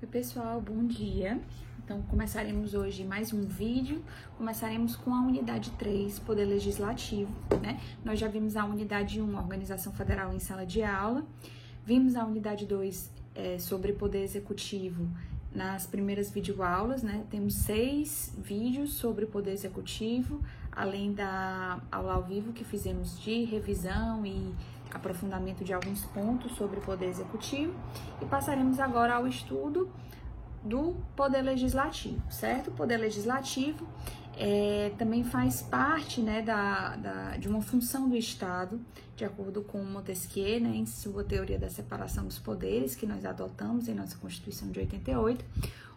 Oi pessoal, bom dia. Então começaremos hoje mais um vídeo, começaremos com a unidade 3, Poder Legislativo, né? Nós já vimos a unidade 1, Organização Federal em Sala de Aula, vimos a unidade 2 sobre Poder Executivo nas primeiras videoaulas, né? Temos 6 vídeos sobre Poder Executivo, além da aula ao vivo que fizemos de revisão e aprofundamento de alguns pontos sobre o Poder Executivo, e passaremos agora ao estudo do Poder Legislativo, certo? O Poder Legislativo também faz parte, né, de uma função do Estado, de acordo com Montesquieu, né, em sua teoria da separação dos poderes, que nós adotamos em nossa Constituição de 88.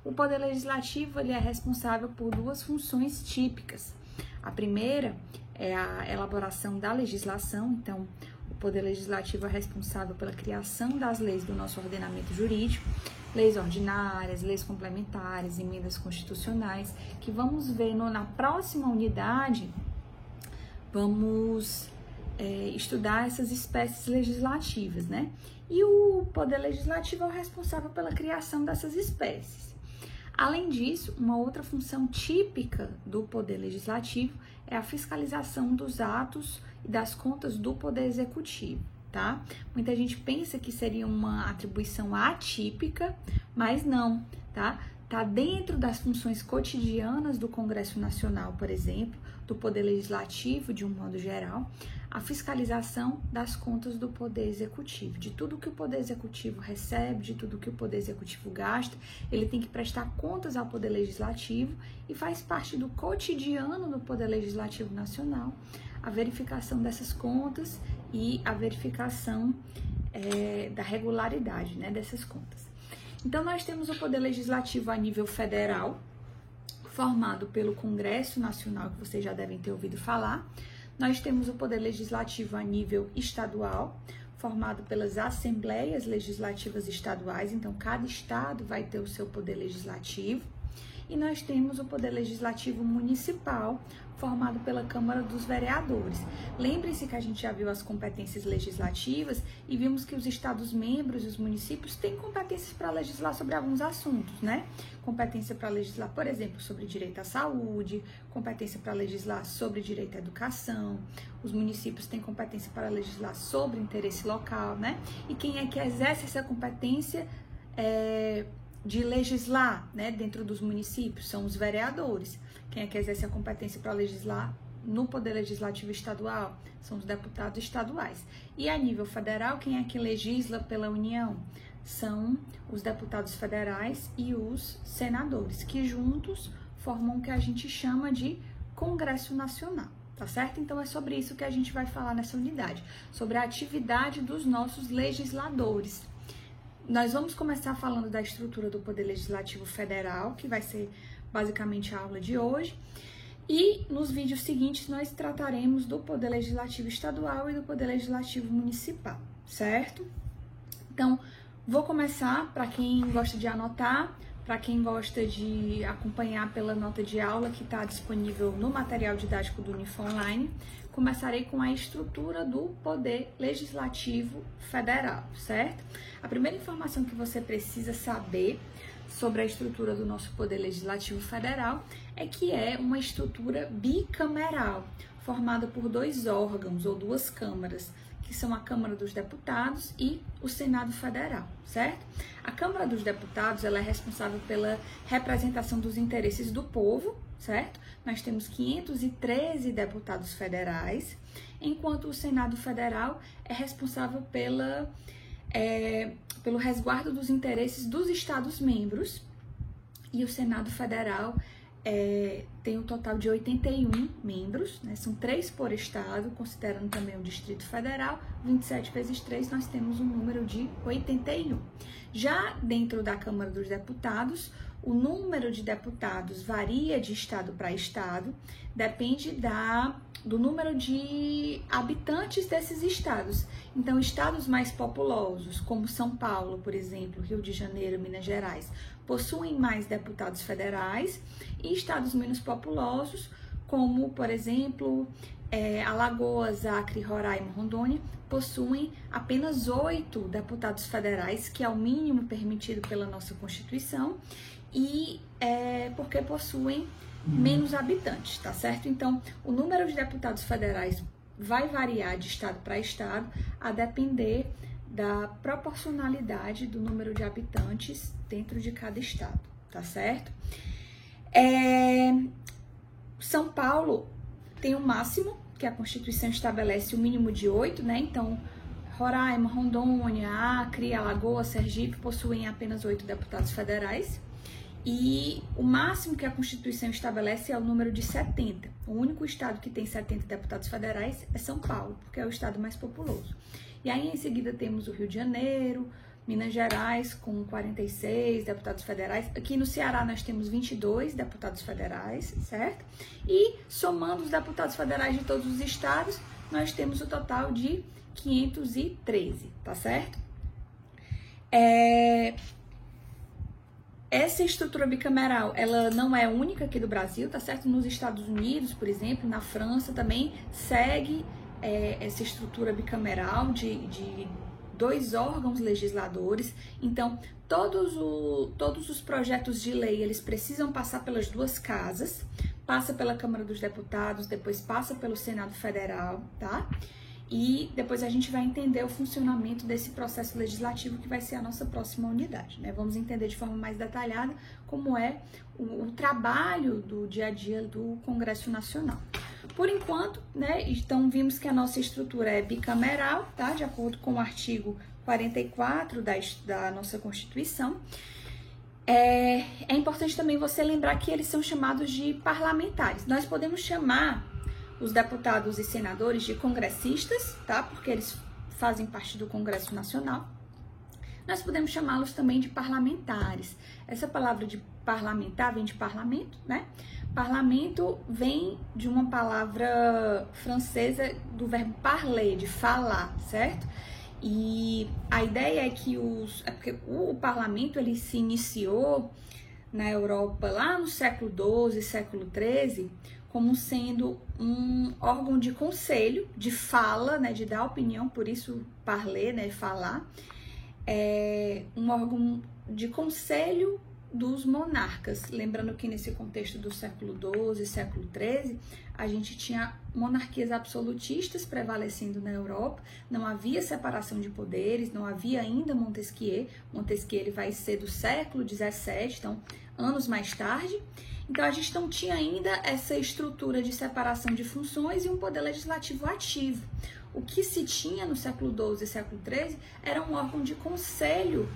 O Poder Legislativo ele é responsável por duas funções típicas. A primeira é a elaboração da legislação, então o Poder Legislativo é responsável pela criação das leis do nosso ordenamento jurídico, leis ordinárias, leis complementares, emendas constitucionais, que vamos ver na próxima unidade. Vamos estudar essas espécies legislativas, né? E o Poder Legislativo é o responsável pela criação dessas espécies. Além disso, uma outra função típica do Poder Legislativo é a fiscalização dos atos e das contas do Poder Executivo, tá? Muita gente pensa que seria uma atribuição atípica, mas não, tá? Tá dentro das funções cotidianas do Congresso Nacional, por exemplo, do Poder Legislativo, de um modo geral, a fiscalização das contas do Poder Executivo, de tudo que o Poder Executivo recebe, de tudo que o Poder Executivo gasta, ele tem que prestar contas ao Poder Legislativo e faz parte do cotidiano do Poder Legislativo Nacional a verificação dessas contas e a verificação da regularidade, né, dessas contas. Então, nós temos o Poder Legislativo a nível federal, formado pelo Congresso Nacional, que vocês já devem ter ouvido falar. Nós temos o Poder Legislativo a nível estadual, formado pelas Assembleias Legislativas Estaduais, então cada estado vai ter o seu Poder Legislativo. E nós temos o Poder Legislativo Municipal, formado pela Câmara dos Vereadores. Lembre-se que a gente já viu as competências legislativas e vimos que os estados-membros e os municípios têm competências para legislar sobre alguns assuntos, né? Competência para legislar, por exemplo, sobre direito à saúde, competência para legislar sobre direito à educação, os municípios têm competência para legislar sobre interesse local, né? E quem é que exerce essa competência de legislar, né, dentro dos municípios? São os vereadores. Quem é que exerce a competência para legislar no Poder Legislativo Estadual? São os deputados estaduais. E a nível federal, quem é que legisla pela União? São os deputados federais e os senadores, que juntos formam o que a gente chama de Congresso Nacional, tá certo? Então é sobre isso que a gente vai falar nessa unidade, sobre a atividade dos nossos legisladores. Nós vamos começar falando da estrutura do Poder Legislativo Federal, que vai ser basicamente a aula de hoje. E nos vídeos seguintes nós trataremos do Poder Legislativo Estadual e do Poder Legislativo Municipal, certo? Então, vou começar, para quem gosta de anotar, para quem gosta de acompanhar pela nota de aula que está disponível no material didático do Unifo Online, começarei com a estrutura do Poder Legislativo Federal, certo? A primeira informação que você precisa saber sobre a estrutura do nosso Poder Legislativo Federal é que é uma estrutura bicameral, formada por dois órgãos ou duas câmaras, que são a Câmara dos Deputados e o Senado Federal, certo? A Câmara dos Deputados ela é responsável pela representação dos interesses do povo, certo? Nós temos 513 deputados federais, enquanto o Senado Federal é responsável pelo resguardo dos interesses dos Estados-membros, e o Senado Federal tem um total de 81 membros, né? São 3 por estado, considerando também o Distrito Federal. 27 vezes 3, nós temos um número de 81. Já dentro da Câmara dos Deputados, o número de deputados varia de estado para estado, depende do número de habitantes desses estados. Então, estados mais populosos, como São Paulo, por exemplo, Rio de Janeiro, Minas Gerais, possuem mais deputados federais, e estados menos populosos, como, por exemplo, Alagoas, Acre, Roraima, Rondônia, possuem apenas 8 deputados federais, que é o mínimo permitido pela nossa Constituição, e porque possuem menos habitantes, tá certo? Então, o número de deputados federais vai variar de estado para estado, a depender da proporcionalidade do número de habitantes dentro de cada estado, tá certo? São Paulo tem o máximo, que a Constituição estabelece o mínimo de 8, né? Então, Roraima, Rondônia, Acre, Alagoas, Sergipe possuem apenas 8 deputados federais. E o máximo que a Constituição estabelece é o número de 70. O único estado que tem 70 deputados federais é São Paulo, porque é o estado mais populoso. E aí, em seguida, temos o Rio de Janeiro, Minas Gerais, com 46 deputados federais. Aqui no Ceará, nós temos 22 deputados federais, certo? E, somando os deputados federais de todos os estados, nós temos o total de 513, tá certo? Essa estrutura bicameral, ela não é única aqui do Brasil, tá certo? Nos Estados Unidos, por exemplo, na França também segue essa estrutura bicameral de 2 órgãos legisladores. Então, todos os projetos de lei, eles precisam passar pelas 2 casas, passa pela Câmara dos Deputados, depois passa pelo Senado Federal, tá? E depois a gente vai entender o funcionamento desse processo legislativo, que vai ser a nossa próxima unidade, né? Vamos entender de forma mais detalhada como é o trabalho do dia a dia do Congresso Nacional. Por enquanto, né, então vimos que a nossa estrutura é bicameral, tá? De acordo com o artigo 44 da nossa Constituição. É importante também você lembrar que eles são chamados de parlamentares. Nós podemos chamar os deputados e senadores de congressistas, tá? Porque eles fazem parte do Congresso Nacional. Nós podemos chamá-los também de parlamentares. Essa palavra de parlamentar vem de parlamento, né? Parlamento vem de uma palavra francesa do verbo parler, de falar, certo? E a ideia é que porque o parlamento, ele se iniciou na Europa lá no século XII, século XIII, como sendo um órgão de conselho, de fala, né, de dar opinião, por isso parler, né, falar, um órgão de conselho dos monarcas. Lembrando que nesse contexto do século XII, século XIII, a gente tinha monarquias absolutistas prevalecendo na Europa, não havia separação de poderes, não havia ainda Montesquieu. Montesquieu, ele vai ser do século XVII, então anos mais tarde. Então, a gente não tinha ainda essa estrutura de separação de funções e um poder legislativo ativo. O que se tinha no século XII e século XIII era um órgão de conselho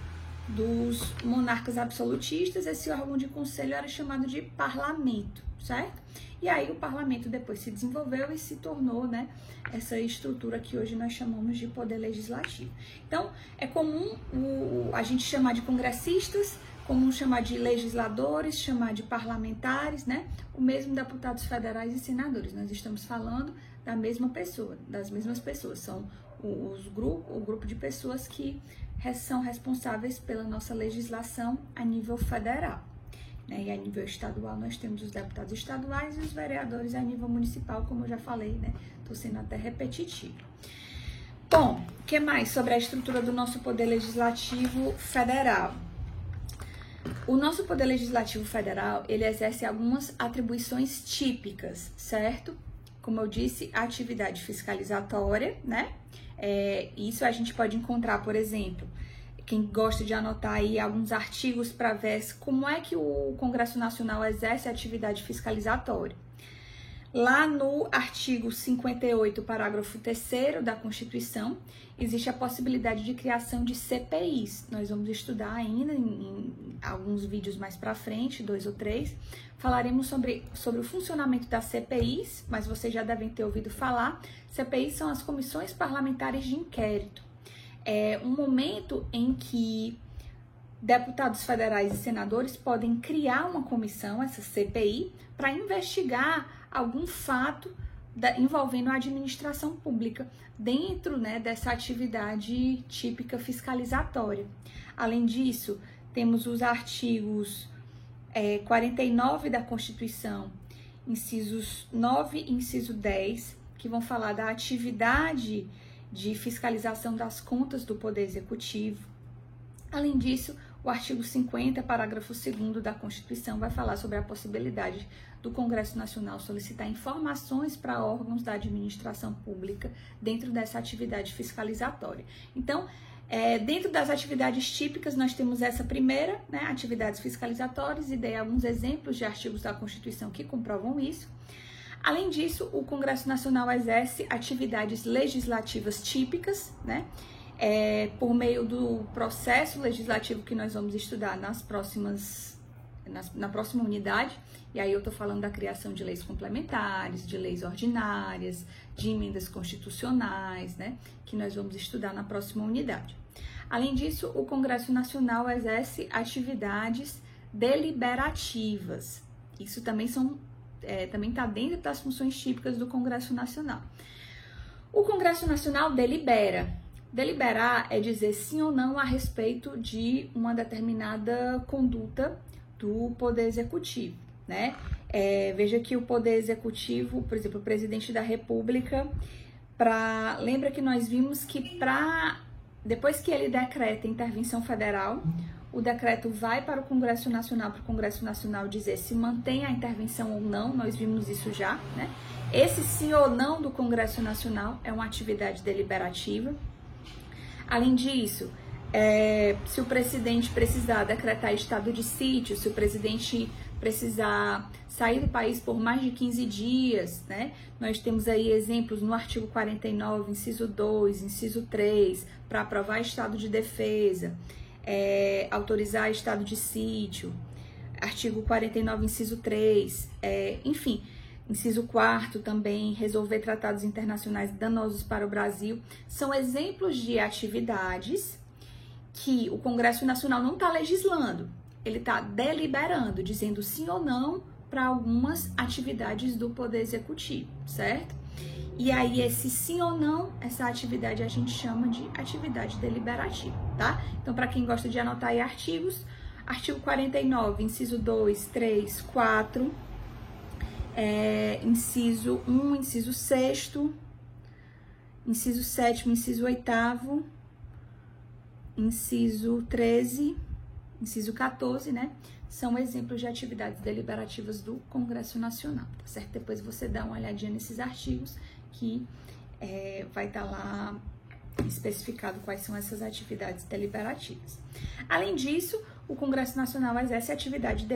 dos monarcas absolutistas. Esse órgão de conselho era chamado de parlamento, certo? E aí o parlamento depois se desenvolveu e se tornou, né, essa estrutura que hoje nós chamamos de poder legislativo. Então, é comum a gente chamar de congressistas, comum chamar de legisladores, chamar de parlamentares, né? O mesmo deputados federais e senadores. Nós estamos falando da mesma pessoa, das mesmas pessoas. São o grupo de pessoas que são responsáveis pela nossa legislação a nível federal, né? E a nível estadual nós temos os deputados estaduais e os vereadores a nível municipal, como eu já falei, né? Estou sendo até repetitivo. Bom, o que mais sobre a estrutura do nosso poder legislativo federal? O nosso Poder Legislativo Federal, ele exerce algumas atribuições típicas, certo? Como eu disse, a atividade fiscalizatória, né? Isso a gente pode encontrar, por exemplo, quem gosta de anotar aí alguns artigos para ver como é que o Congresso Nacional exerce a atividade fiscalizatória. Lá no artigo 58, parágrafo 3º da Constituição, existe a possibilidade de criação de CPIs. Nós vamos estudar ainda em alguns vídeos mais para frente, 2 ou 3, falaremos sobre o funcionamento das CPIs, mas vocês já devem ter ouvido falar. CPIs são as comissões parlamentares de inquérito. É um momento em que deputados federais e senadores podem criar uma comissão, essa CPI, para investigar algum fato envolvendo a administração pública dentro, né, dessa atividade típica fiscalizatória. Além disso, temos os artigos 49 da Constituição, incisos 9 e inciso 10, que vão falar da atividade de fiscalização das contas do Poder Executivo. Além disso, o artigo 50, parágrafo 2º da Constituição vai falar sobre a possibilidade do Congresso Nacional solicitar informações para órgãos da administração pública dentro dessa atividade fiscalizatória. Então, dentro das atividades típicas, nós temos essa primeira, né, atividades fiscalizatórias, e dei alguns exemplos de artigos da Constituição que comprovam isso. Além disso, o Congresso Nacional exerce atividades legislativas típicas, né, por meio do processo legislativo que nós vamos estudar na próxima unidade, e aí eu estou falando da criação de leis complementares, de leis ordinárias, de emendas constitucionais, né, que nós vamos estudar na próxima unidade. Além disso, o Congresso Nacional exerce atividades deliberativas. Isso também também está dentro das funções típicas do Congresso Nacional. O Congresso Nacional delibera. Deliberar é dizer sim ou não a respeito de uma determinada conduta do Poder Executivo, né? Veja que o Poder Executivo, por exemplo, o Presidente da República, lembra que nós vimos que depois que ele decreta intervenção federal, o decreto vai para o Congresso Nacional, para o Congresso Nacional dizer se mantém a intervenção ou não, nós vimos isso já, né? Esse sim ou não do Congresso Nacional é uma atividade deliberativa. Além disso, se o presidente precisar decretar estado de sítio, se o presidente precisar sair do país por mais de 15 dias, né? Nós temos aí exemplos no artigo 49, inciso 2, inciso 3, para aprovar estado de defesa, autorizar estado de sítio, artigo 49, inciso 3, enfim, inciso 4º também, resolver tratados internacionais danosos para o Brasil, são exemplos de atividades que o Congresso Nacional não está legislando, ele está deliberando, dizendo sim ou não para algumas atividades do Poder Executivo, certo? E aí esse sim ou não, essa atividade a gente chama de atividade deliberativa, tá? Então, para quem gosta de anotar aí artigos, artigo 49, inciso 2, 3, 4, inciso 1, inciso 6º, inciso 7º, inciso 8º, inciso 13, inciso 14, né? São exemplos de atividades deliberativas do Congresso Nacional, tá certo? Depois você dá uma olhadinha nesses artigos que vai estar lá especificado quais são essas atividades deliberativas. Além disso, o Congresso Nacional exerce atividade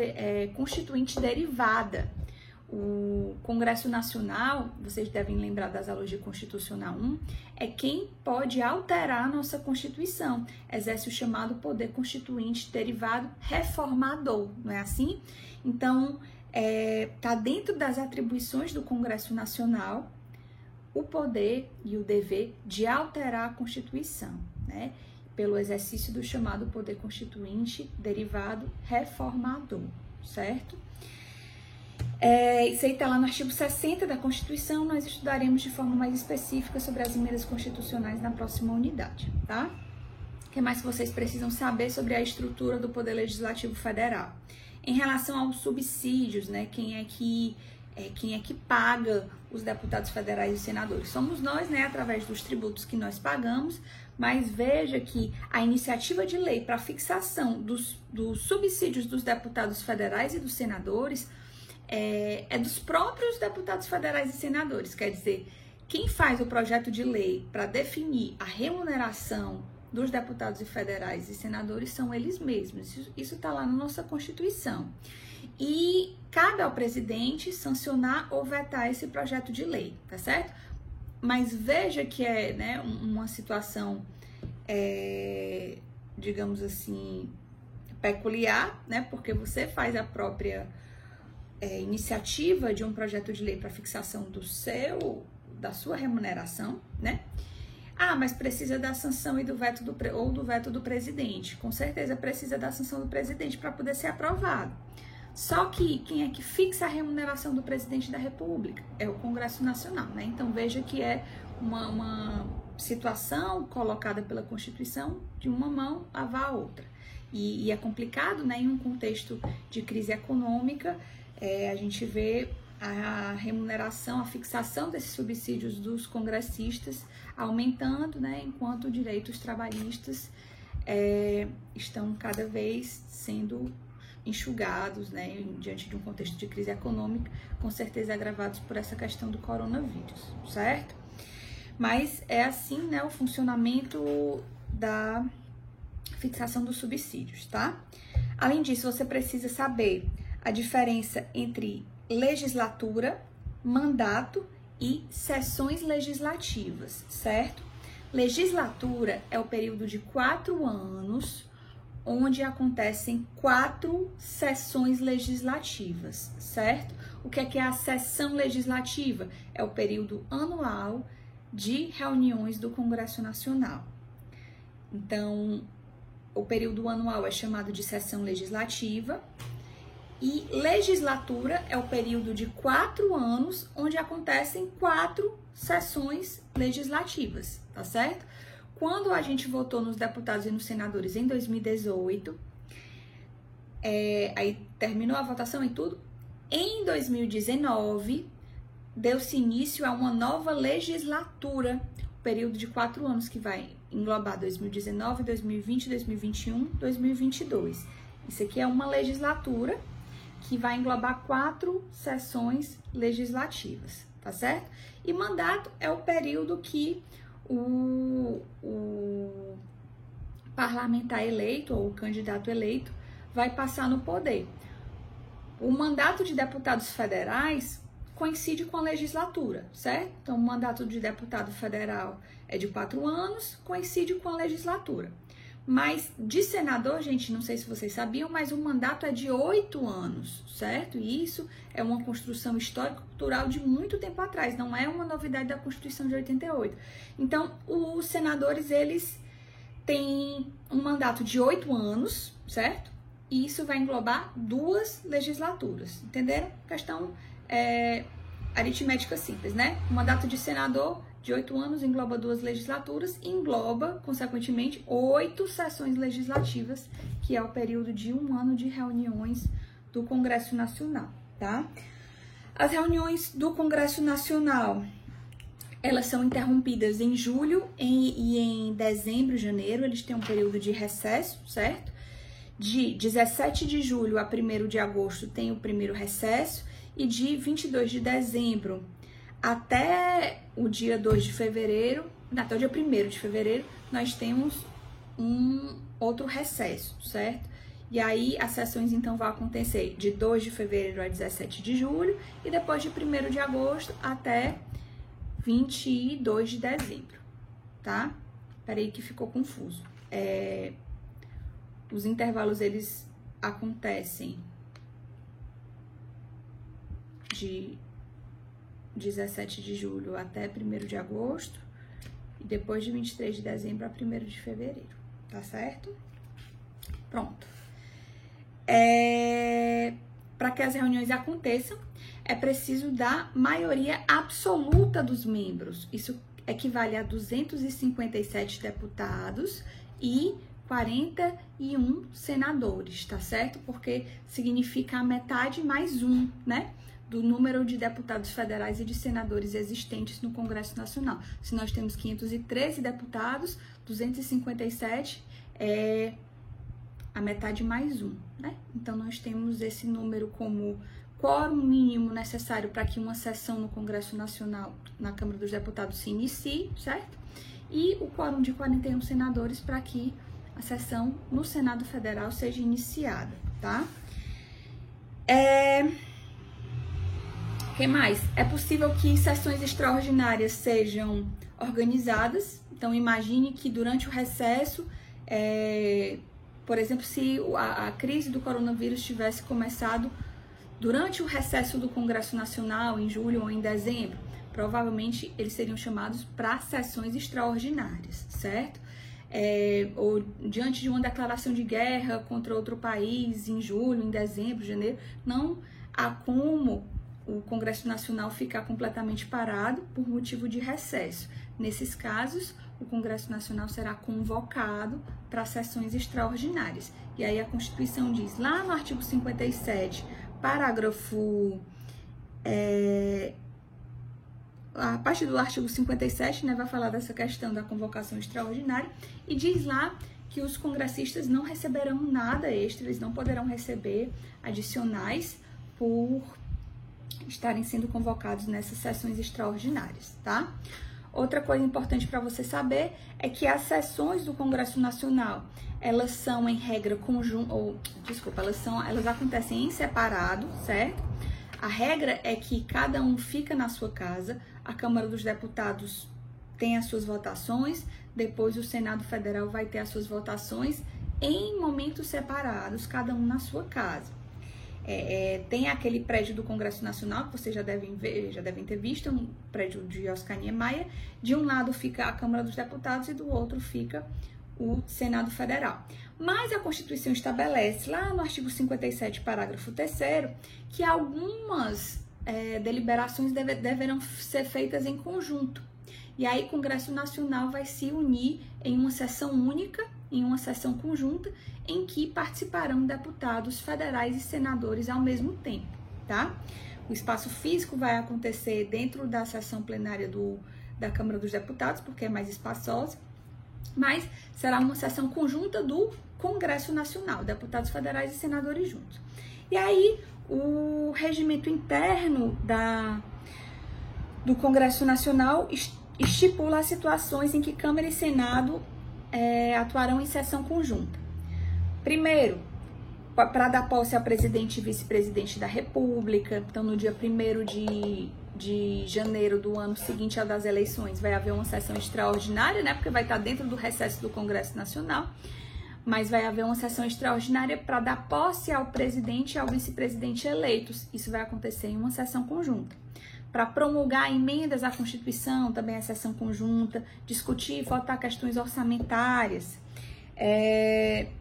constituinte derivada. O Congresso Nacional, vocês devem lembrar das aulas de Constitucional 1, é quem pode alterar a nossa Constituição, exerce o chamado poder constituinte derivado reformador, não é assim? Então, tá dentro das atribuições do Congresso Nacional o poder e o dever de alterar a Constituição, né? Pelo exercício do chamado poder constituinte derivado reformador, certo? Isso aí está lá no artigo 60 da Constituição, nós estudaremos de forma mais específica sobre as emendas constitucionais na próxima unidade, tá? O que mais que vocês precisam saber sobre a estrutura do Poder Legislativo Federal? Em relação aos subsídios, né, quem é que paga os deputados federais e senadores? Somos nós, né, através dos tributos que nós pagamos, mas veja que a iniciativa de lei para fixação dos subsídios dos deputados federais e dos senadores é dos próprios deputados federais e senadores, quer dizer, quem faz o projeto de lei para definir a remuneração dos deputados federais e senadores são eles mesmos, isso está lá na nossa Constituição. E cabe ao presidente sancionar ou vetar esse projeto de lei, tá certo? Mas veja que né, uma situação, digamos assim, peculiar, né? Porque você faz a própria iniciativa de um projeto de lei para fixação da sua remuneração, né? Mas precisa da sanção e do veto do veto do presidente. Com certeza precisa da sanção do presidente para poder ser aprovado. Só que quem é que fixa a remuneração do presidente da República? É o Congresso Nacional, né? Então veja que é uma situação colocada pela Constituição, de uma mão lavar a outra. E é complicado, né? Em um contexto de crise econômica, a gente vê a remuneração, a fixação desses subsídios dos congressistas aumentando, né, enquanto direitos trabalhistas estão cada vez sendo enxugados, né, diante de um contexto de crise econômica, com certeza agravados por essa questão do coronavírus, certo? Mas é assim, né, o funcionamento da fixação dos subsídios, tá? Além disso, você precisa saber a diferença entre legislatura, mandato e sessões legislativas, certo? Legislatura é o período de 4 anos onde acontecem 4 sessões legislativas, certo? O que é a sessão legislativa? É o período anual de reuniões do Congresso Nacional. Então, o período anual é chamado de sessão legislativa e legislatura é o período de 4 anos onde acontecem 4 sessões legislativas, tá certo? Quando a gente votou nos deputados e nos senadores em 2018, aí terminou a votação e tudo, em 2019 deu-se início a uma nova legislatura, período de 4 anos que vai englobar 2019, 2020, 2021, 2022. Isso aqui é uma legislatura que vai englobar 4 sessões legislativas, tá certo? E mandato é o período que o parlamentar eleito ou o candidato eleito vai passar no poder. O mandato de deputados federais coincide com a legislatura, certo? Então, o mandato de deputado federal é de 4 anos, coincide com a legislatura. Mas de senador, gente, não sei se vocês sabiam, mas o mandato é de 8 anos, certo? E isso é uma construção histórico-cultural de muito tempo atrás, não é uma novidade da Constituição de 88. Então, os senadores, eles têm um mandato de 8 anos, certo? E isso vai englobar 2 legislaturas, entenderam? Questão aritmética simples, né? O mandato de senador de 8 anos engloba 2 legislaturas e engloba, consequentemente, 8 sessões legislativas, que é o período de 1 ano de reuniões do Congresso Nacional, tá? As reuniões do Congresso Nacional, elas são interrompidas em julho e em dezembro, janeiro, eles têm um período de recesso, certo? De 17 de julho a 1º de agosto tem o primeiro recesso, e de 22 de dezembro até o dia 2 de fevereiro, até o dia 1º de fevereiro, nós temos um outro recesso, certo? E aí as sessões então vão acontecer de 2 de fevereiro a 17 de julho e depois de 1º de agosto até 22 de dezembro, tá? Peraí que ficou confuso. Os intervalos, eles acontecem de 17 de julho até 1º de agosto e depois de 23 de dezembro a 1º de fevereiro, tá certo? Pronto. Para que as reuniões aconteçam, é preciso da maioria absoluta dos membros. Isso equivale a 257 deputados e 41 senadores, tá certo? Porque significa a metade mais 1, né? Do número de deputados federais e de senadores existentes no Congresso Nacional. Se nós temos 513 deputados, 257 é a metade mais 1, né? Então, nós temos esse número como quórum mínimo necessário para que uma sessão no Congresso Nacional, na Câmara dos Deputados, se inicie, certo? E o quórum de 41 senadores para que a sessão no Senado Federal seja iniciada, tá? O que mais? É possível que sessões extraordinárias sejam organizadas. Então, imagine que durante o recesso, por exemplo, se a crise do coronavírus tivesse começado durante o recesso do Congresso Nacional, em julho ou em dezembro, provavelmente eles seriam chamados para sessões extraordinárias, certo? Ou diante de uma declaração de guerra contra outro país em julho, em dezembro, janeiro, não há como o Congresso Nacional ficar completamente parado por motivo de recesso. Nesses casos, o Congresso Nacional será convocado para sessões extraordinárias. E aí a Constituição diz, lá no artigo 57, parágrafo a partir do artigo 57, né, vai falar dessa questão da convocação extraordinária e diz lá que os congressistas não receberão nada extra, eles não poderão receber adicionais por estarem sendo convocados nessas sessões extraordinárias, tá? Outra coisa importante para você saber é que as sessões do Congresso Nacional, elas são em regra elas acontecem em separado, certo? A regra é que cada um fica na sua casa, a Câmara dos Deputados tem as suas votações, depois o Senado Federal vai ter as suas votações em momentos separados, cada um na sua casa. Tem aquele prédio do Congresso Nacional, que vocês já devem ter visto, um prédio de Oscar Niemeyer. De um lado fica a Câmara dos Deputados e do outro fica o Senado Federal. Mas a Constituição estabelece, lá no artigo 57, parágrafo 3º, que algumas deliberações deverão ser feitas em conjunto. E aí o Congresso Nacional vai se unir em uma sessão única, em uma sessão conjunta, em que participarão deputados federais e senadores ao mesmo tempo, tá? O espaço físico vai acontecer dentro da sessão plenária da Câmara dos Deputados, porque é mais espaçosa, mas será uma sessão conjunta do Congresso Nacional, deputados federais e senadores juntos. E aí, o regimento interno do Congresso Nacional estipula as situações em que Câmara e Senado atuarão em sessão conjunta. Primeiro, para dar posse ao presidente e vice-presidente da República. Então, no dia 1º de janeiro do ano seguinte ao das eleições, vai haver uma sessão extraordinária, né? Porque vai estar dentro do recesso do Congresso Nacional, mas vai haver uma sessão extraordinária para dar posse ao presidente e ao vice-presidente eleitos. Isso vai acontecer em uma sessão conjunta. Para promulgar emendas à Constituição, também é sessão conjunta, discutir e votar questões orçamentárias,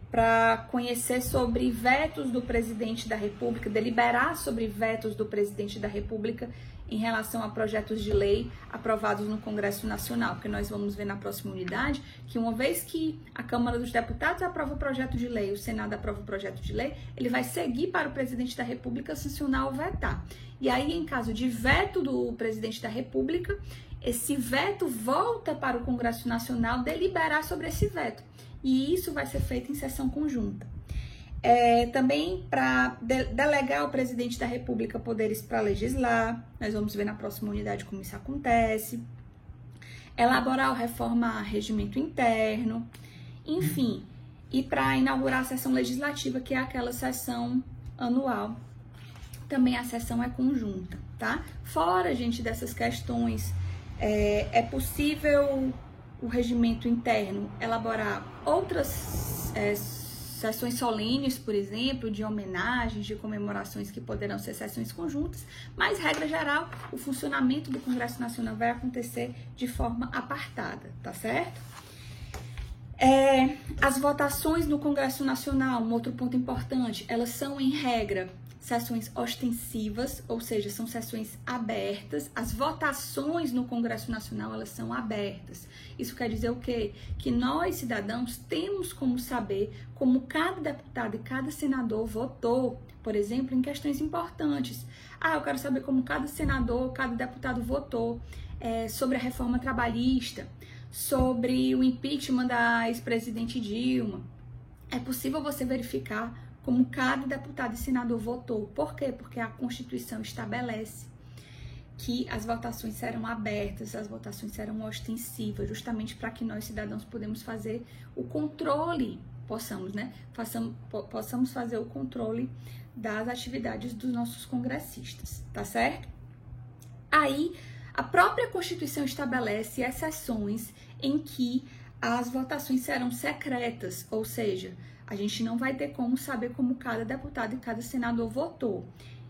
para conhecer sobre vetos do presidente da República, deliberar sobre vetos do presidente da República em relação a projetos de lei aprovados no Congresso Nacional, porque nós vamos ver na próxima unidade que uma vez que a Câmara dos Deputados aprova o projeto de lei, o Senado aprova o projeto de lei, ele vai seguir para o presidente da República sancionar ou vetar. E aí, em caso de veto do presidente da República, esse veto volta para o Congresso Nacional deliberar sobre esse veto. E isso vai ser feito em sessão conjunta. Também para delegar ao presidente da República poderes para legislar, nós vamos ver na próxima unidade como isso acontece. Elaborar ou reformar regimento interno, enfim. E para inaugurar a sessão legislativa, que é aquela sessão anual, também a sessão é conjunta, tá? Fora, gente, dessas questões, é possível o regimento interno elaborar outras sessões solenes, por exemplo, de homenagens, de comemorações que poderão ser sessões conjuntas, mas, regra geral, o funcionamento do Congresso Nacional vai acontecer de forma apartada, tá certo? As votações no Congresso Nacional, um outro ponto importante, elas são, em regra, sessões ostensivas, ou seja, são sessões abertas. As votações no Congresso Nacional, elas são abertas. Isso quer dizer o quê? Que nós, cidadãos, temos como saber como cada deputado e cada senador votou, por exemplo, em questões importantes. Eu quero saber como cada senador, cada deputado votou sobre a reforma trabalhista, sobre o impeachment da ex-presidente Dilma. É possível você verificar como cada deputado e senador votou. Por quê? Porque a Constituição estabelece que as votações serão abertas, as votações serão ostensivas, justamente para que nós, cidadãos, podemos fazer o controle, possamos fazer o controle das atividades dos nossos congressistas, tá certo? Aí, a própria Constituição estabelece exceções em que as votações serão secretas, ou seja, a gente não vai ter como saber como cada deputado e cada senador votou.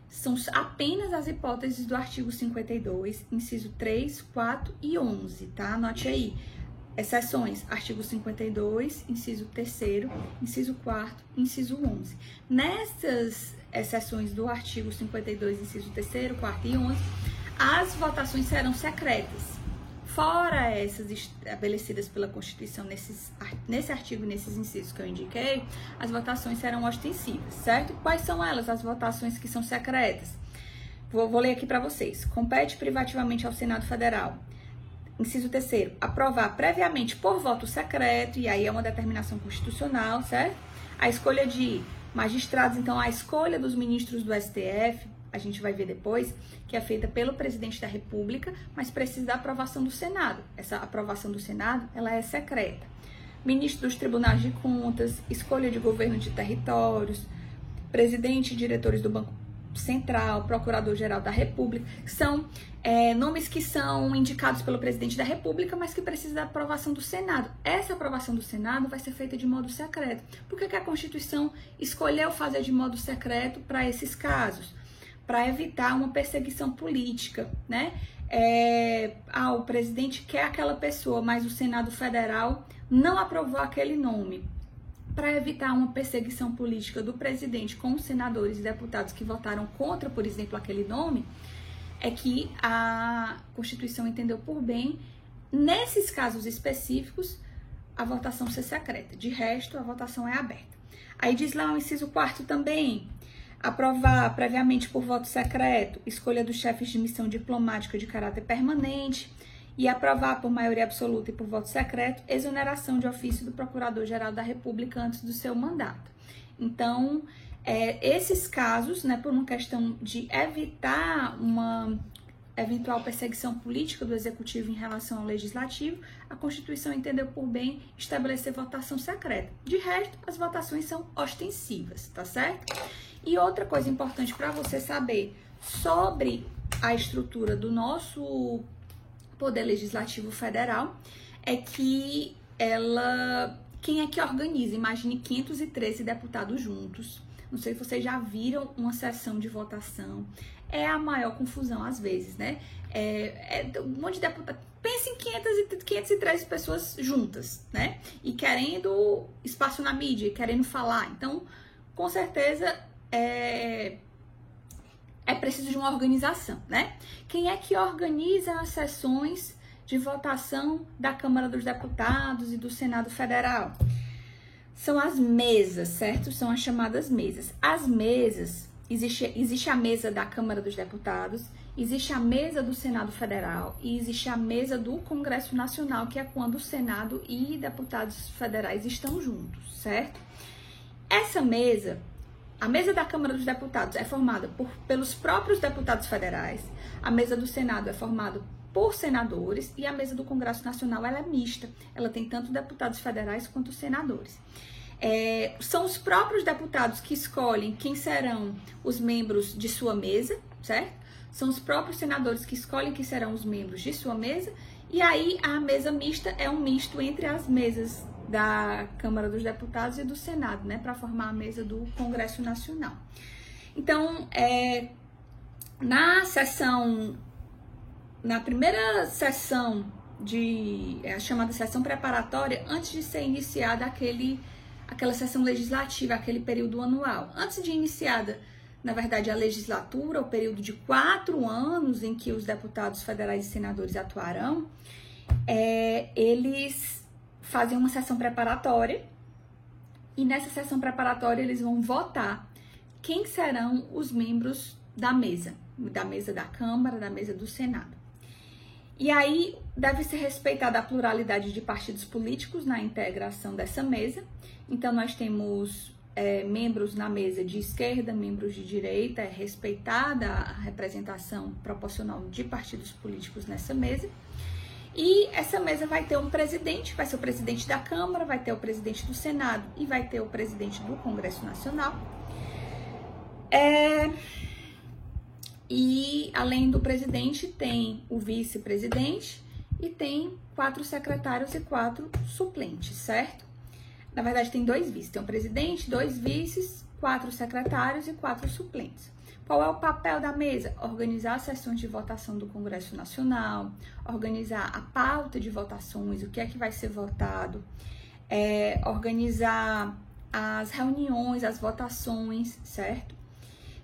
São apenas as hipóteses do artigo 52, inciso 3, 4 e 11, tá? Anote aí. Exceções, artigo 52, inciso 3º, inciso 4º, inciso 11. Nessas exceções do artigo 52, inciso 3º, 4º e 11, as votações serão secretas. Fora essas estabelecidas pela Constituição nesse artigo e nesses incisos que eu indiquei, as votações serão ostensivas, certo? Quais são elas, as votações que são secretas? vou ler aqui para vocês. Compete privativamente ao Senado Federal. Inciso 3º, aprovar previamente por voto secreto, e aí é uma determinação constitucional, certo? A escolha de magistrados, então a escolha dos ministros do STF, a gente vai ver depois, que é feita pelo presidente da República, mas precisa da aprovação do Senado. Essa aprovação do Senado, ela é secreta. Ministro dos Tribunais de Contas, escolha de governo de territórios, presidente e diretores do Banco Central, Procurador-Geral da República, são nomes que são indicados pelo presidente da República, mas que precisam da aprovação do Senado. Essa aprovação do Senado vai ser feita de modo secreto. Por que a Constituição escolheu fazer de modo secreto para esses casos? Para evitar uma perseguição política, né? O presidente quer aquela pessoa, mas o Senado Federal não aprovou aquele nome. Para evitar uma perseguição política do presidente com os senadores e deputados que votaram contra, por exemplo, aquele nome, é que a Constituição entendeu por bem, nesses casos específicos, a votação ser secreta. De resto, a votação é aberta. Aí diz lá o inciso 4º também, aprovar previamente por voto secreto, escolha dos chefes de missão diplomática de caráter permanente, e aprovar por maioria absoluta e por voto secreto, exoneração de ofício do Procurador-Geral da República antes do seu mandato. Então, esses casos, né, por uma questão de evitar uma eventual perseguição política do Executivo em relação ao Legislativo, a Constituição entendeu por bem estabelecer votação secreta. De resto, as votações são ostensivas, tá certo? E outra coisa importante para você saber sobre a estrutura do nosso Poder Legislativo Federal é que quem é que organiza? Imagine 513 deputados juntos. Não sei se vocês já viram uma sessão de votação. É a maior confusão às vezes, né? Um monte de deputados. Pense em 513 pessoas juntas, né? E querendo espaço na mídia, querendo falar. Então, com certeza, é preciso de uma organização, né? Quem é que organiza as sessões de votação da Câmara dos Deputados e do Senado Federal? São as mesas, certo? São as chamadas mesas. As mesas, existe a mesa da Câmara dos Deputados, existe a mesa do Senado Federal e existe a mesa do Congresso Nacional, que é quando o Senado e deputados federais estão juntos, certo? Essa mesa, a mesa da Câmara dos Deputados é formada pelos próprios deputados federais, a mesa do Senado é formada por senadores e a mesa do Congresso Nacional ela é mista, ela tem tanto deputados federais quanto senadores. São os próprios deputados que escolhem quem serão os membros de sua mesa, certo? São os próprios senadores que escolhem quem serão os membros de sua mesa, e aí a mesa mista é um misto entre as mesas da Câmara dos Deputados e do Senado, né, para formar a mesa do Congresso Nacional. Então, na primeira sessão a chamada sessão preparatória, antes de ser iniciada aquela sessão legislativa, aquele período anual, antes de iniciada, na verdade, a legislatura, o período de 4 anos em que os deputados federais e senadores atuarão, eles fazem uma sessão preparatória e nessa sessão preparatória eles vão votar quem serão os membros da mesa da Câmara, da mesa do Senado. E aí deve ser respeitada a pluralidade de partidos políticos na integração dessa mesa. Então nós temos membros na mesa de esquerda, membros de direita, é respeitada a representação proporcional de partidos políticos nessa mesa. E essa mesa vai ter um presidente, vai ser o presidente da Câmara, vai ter o presidente do Senado e vai ter o presidente do Congresso Nacional. E além do presidente, tem o vice-presidente e tem 4 secretários e 4 suplentes, certo? Na verdade, tem 2 vices. Tem um presidente, 2 vices, 4 secretários e 4 suplentes. Qual é o papel da mesa? Organizar as sessões de votação do Congresso Nacional, organizar a pauta de votações, o que é que vai ser votado, organizar as reuniões, as votações, certo?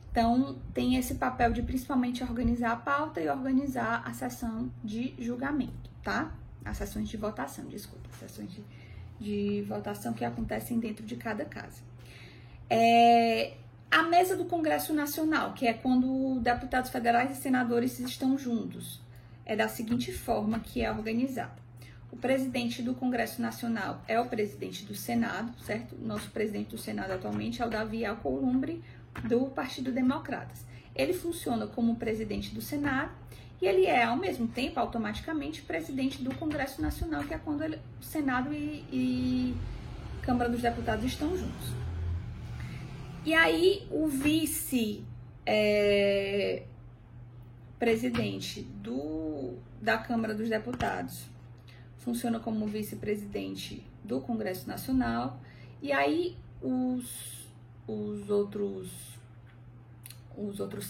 Então, tem esse papel de principalmente organizar a pauta e organizar a sessão de julgamento, tá? As sessões de votação, desculpa, as sessões de votação que acontecem dentro de cada casa. A mesa do Congresso Nacional, que é quando deputados federais e senadores estão juntos, é da seguinte forma que é organizada. O presidente do Congresso Nacional é o presidente do Senado, certo? O nosso presidente do Senado atualmente é o Davi Alcolumbre, do Partido Democratas. Ele funciona como presidente do Senado e ele é, ao mesmo tempo, automaticamente, presidente do Congresso Nacional, que é quando o Senado e Câmara dos Deputados estão juntos. E aí, o vice-presidente da Câmara dos Deputados funciona como vice-presidente do Congresso Nacional. E aí, os outros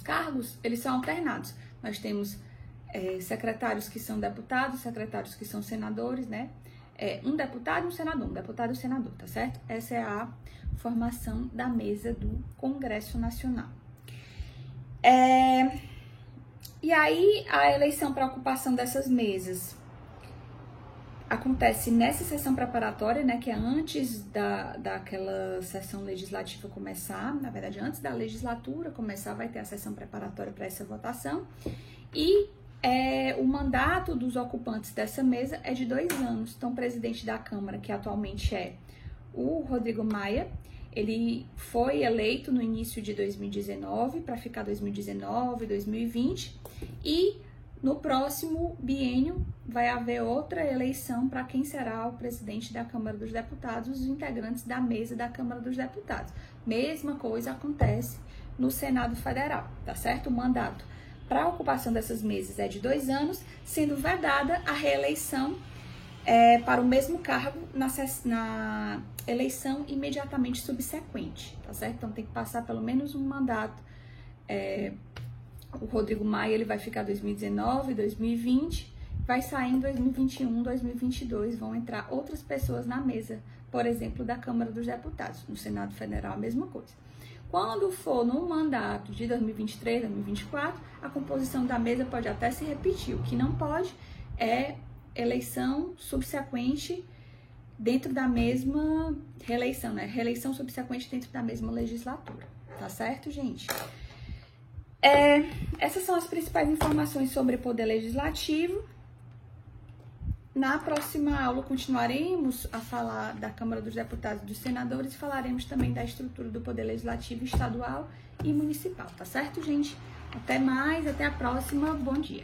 cargos, eles são alternados. Nós temos secretários que são deputados, secretários que são senadores, né? Um deputado e um senador, tá certo? Essa é a formação da mesa do Congresso Nacional. E aí, a eleição para ocupação dessas mesas acontece nessa sessão preparatória, né, que é antes daquela sessão legislativa começar. Na verdade, antes da legislatura começar, vai ter a sessão preparatória para essa votação. E o mandato dos ocupantes dessa mesa é de 2 anos. Então, o presidente da Câmara, que atualmente é o Rodrigo Maia, ele foi eleito no início de 2019, para ficar 2019, 2020, e no próximo biênio vai haver outra eleição para quem será o presidente da Câmara dos Deputados, os integrantes da mesa da Câmara dos Deputados. Mesma coisa acontece no Senado Federal, tá certo? O mandato para a ocupação dessas mesas é de 2 anos, sendo vedada a reeleição para o mesmo cargo na eleição imediatamente subsequente, tá certo? Então tem que passar pelo menos um mandato. O Rodrigo Maia, ele vai ficar 2019, 2020, vai sair em 2021, 2022, vão entrar outras pessoas na mesa, por exemplo, da Câmara dos Deputados. No Senado Federal, a mesma coisa. Quando for no mandato de 2023, 2024, a composição da mesa pode até se repetir. O que não pode é eleição subsequente dentro da mesma reeleição, né? Reeleição subsequente dentro da mesma legislatura, tá certo, gente? Essas são as principais informações sobre poder legislativo. Na próxima aula continuaremos a falar da Câmara dos Deputados e dos Senadores e falaremos também da estrutura do poder legislativo estadual e municipal, tá certo, gente? Até mais, até a próxima, bom dia!